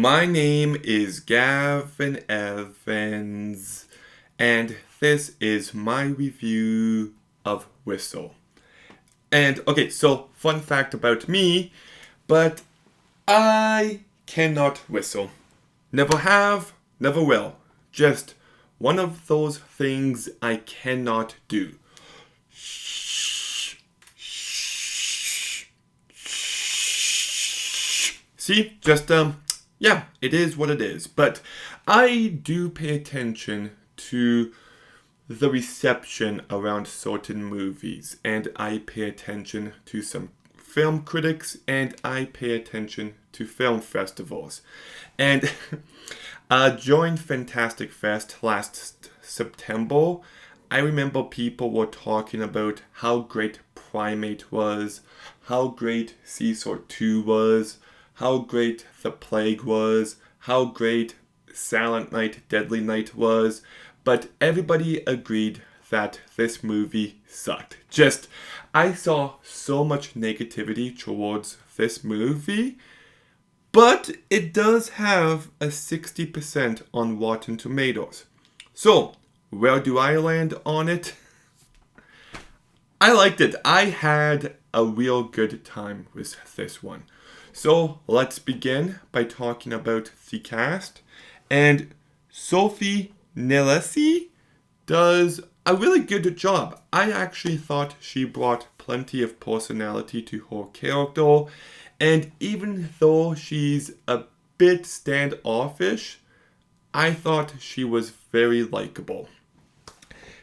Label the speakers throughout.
Speaker 1: My name is Gavin Evans, and this is my review of Whistle. And okay, so fun fact about me, but I cannot whistle. Never have, never will. Just one of those things I cannot do. See, just yeah, it is what it is. But I do pay attention to the reception around certain movies, and I pay attention to some film critics, and I pay attention to film festivals. And during Fantastic Fest last September, I remember people were talking about how great Primate was, how great Seesaw 2 was, how great The Plague was, how great Silent Night, Deadly Night was, but everybody agreed that this movie sucked. I saw so much negativity towards this movie, but it does have a 60% on Rotten Tomatoes. So, where do I land on it? I liked it. I had a real good time with this one. So let's begin by talking about the cast. And Sophie Nélisse does a really good job. I actually thought she brought plenty of personality to her character. And even though she's a bit standoffish, I thought she was very likable.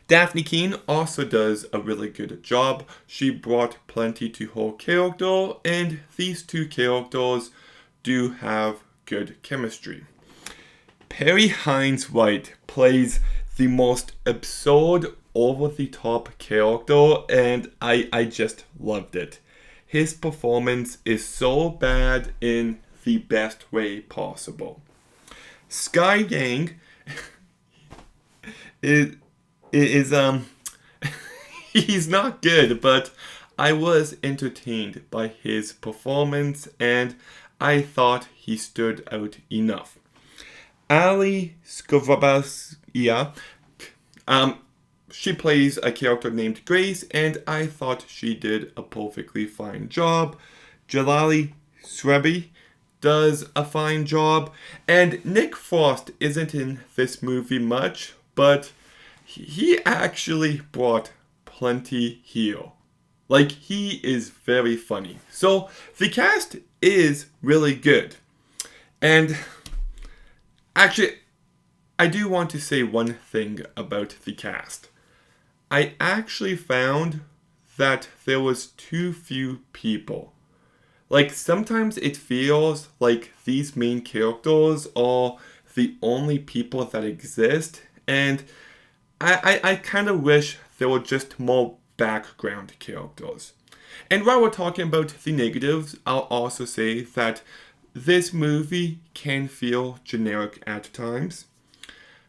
Speaker 1: Dafne Keen also does a really good job. She brought plenty to her character, and these two characters do have good chemistry. Perry Hines White plays the most absurd, over-the-top character, and I just loved it. His performance is so bad in the best way possible. Sky Yang is he's not good, but I was entertained by his performance, and I thought he stood out enough. Ali Skvorovskaya, she plays a character named Grace, and I thought she did a perfectly fine job. Jalali Srebi does a fine job, and Nick Frost isn't in this movie much, but he actually brought plenty here. Like, he is very funny. So, the cast is really good. And actually, I do want to say one thing about the cast. I actually found that there was too few people. Like, sometimes it feels like these main characters are the only people that exist, and I kind of wish there were just more background characters. And while we're talking about the negatives, I'll also say that this movie can feel generic at times.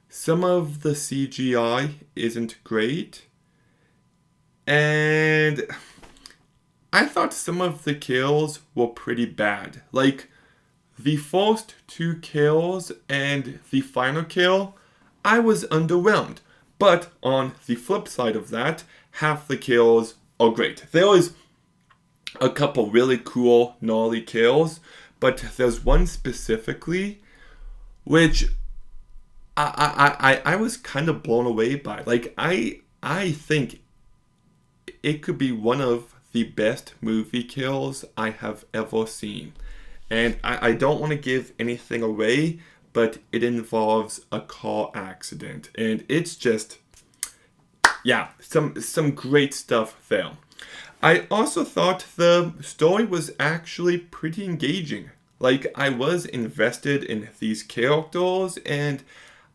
Speaker 1: Some of the CGI isn't great, and I thought some of the kills were pretty bad. Like, the first two kills and the final kill, I was underwhelmed. But on the flip side of that, half the kills are great. There was a couple really cool, gnarly kills, but there's one specifically which I was kind of blown away by. Like, I think it could be one of the best movie kills I have ever seen. And I don't want to give anything away, but it involves a car accident, and it's just, yeah, some great stuff there. I also thought the story was actually pretty engaging. Like, I was invested in these characters, and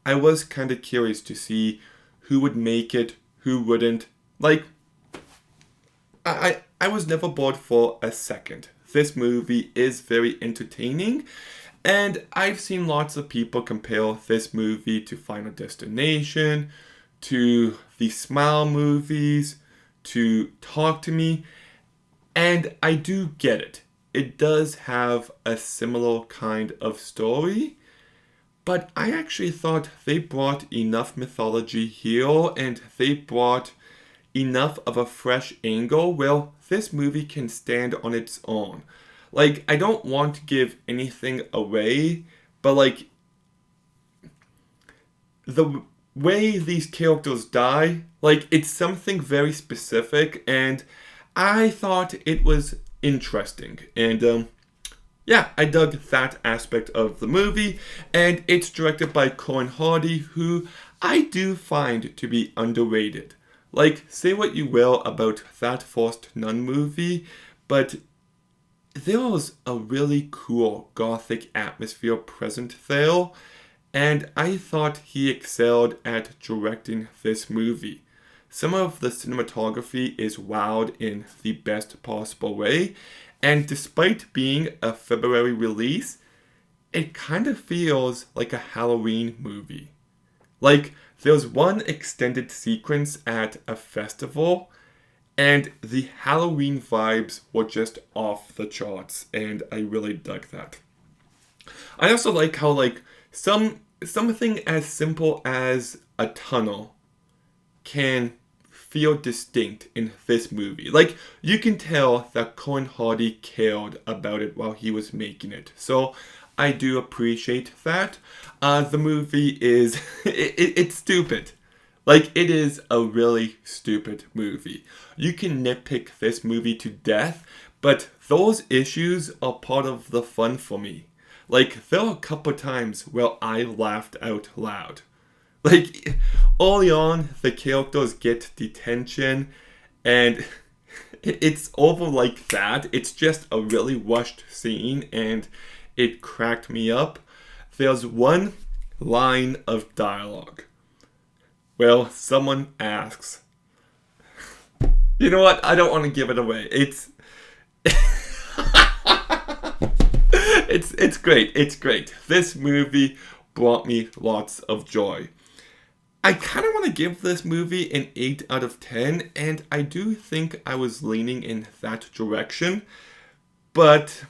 Speaker 1: I was kind of curious to see who would make it, who wouldn't. Like, I was never bored for a second. This movie is very entertaining, and I've seen lots of people compare this movie to Final Destination, to the Smile movies, to Talk to Me, and I do get it. it does have a similar kind of story, but I actually thought they brought enough mythology here and they brought enough of a fresh angle where this movie can stand on its own. Like, I don't want to give anything away, but like, the way these characters die, like, it's something very specific, and I thought it was interesting. And yeah, I dug that aspect of the movie, and it's directed by Corin Hardy, who I do find to be underrated. Like, say what you will about that first Nun movie, but there was a really cool gothic atmosphere present there, and I thought he excelled at directing this movie. Some of the cinematography is wowed in the best possible way, and despite being a February release, it kind of feels like a Halloween movie. Like, there's one extended sequence at a festival, and the Halloween vibes were just off the charts, and I really dug that. I also like how, like, something as simple as a tunnel can feel distinct in this movie. Like, you can tell that Corin Hardy cared about it while he was making it. So I do appreciate that. The movie is, it's stupid. Like, it is a really stupid movie. You can nitpick this movie to death, but those issues are part of the fun for me. Like, there were a couple times where I laughed out loud. Like, early on, the characters get detention, and it's over like that. It's just a really rushed scene, and it cracked me up. There's one line of dialogue. Well, someone asks. You know what? I don't want to give it away. It's great. It's great. This movie brought me lots of joy. I kind of want to give this movie an 8 out of 10, and I do think I was leaning in that direction, but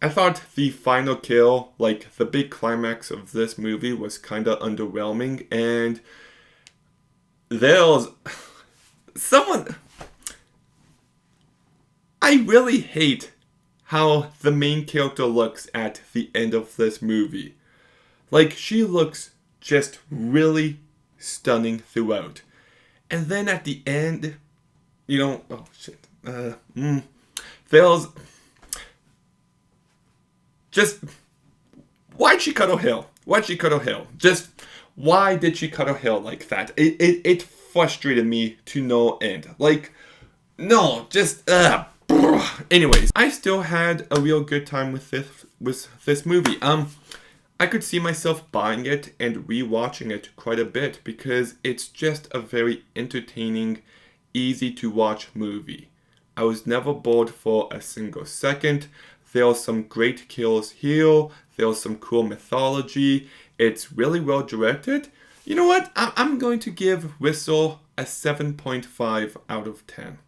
Speaker 1: I thought the final kill, like the big climax of this movie, was kind of underwhelming, and there's someone... I really hate how the main character looks at the end of this movie. Like, she looks just really stunning throughout. And then at the end, oh shit. There's just, why'd she cut her hair? Why'd she cut her hair? Just, why did she cut her hair like that? It frustrated me to no end. Like, no, just, anyways, I still had a real good time with this movie. I could see myself buying it and rewatching it quite a bit because it's just a very entertaining, easy to watch movie. I was never bored for a single second. There are some great kills here. There's some cool mythology. It's really well directed. You know what? I'm going to give Whistle a 7.5 out of 10.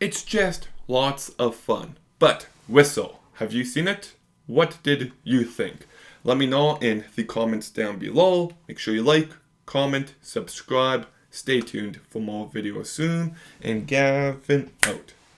Speaker 1: It's just lots of fun. But Whistle, have you seen it? What did you think? Let me know in the comments down below. Make sure you like, comment, subscribe. Stay tuned for more videos soon. And Gavin out.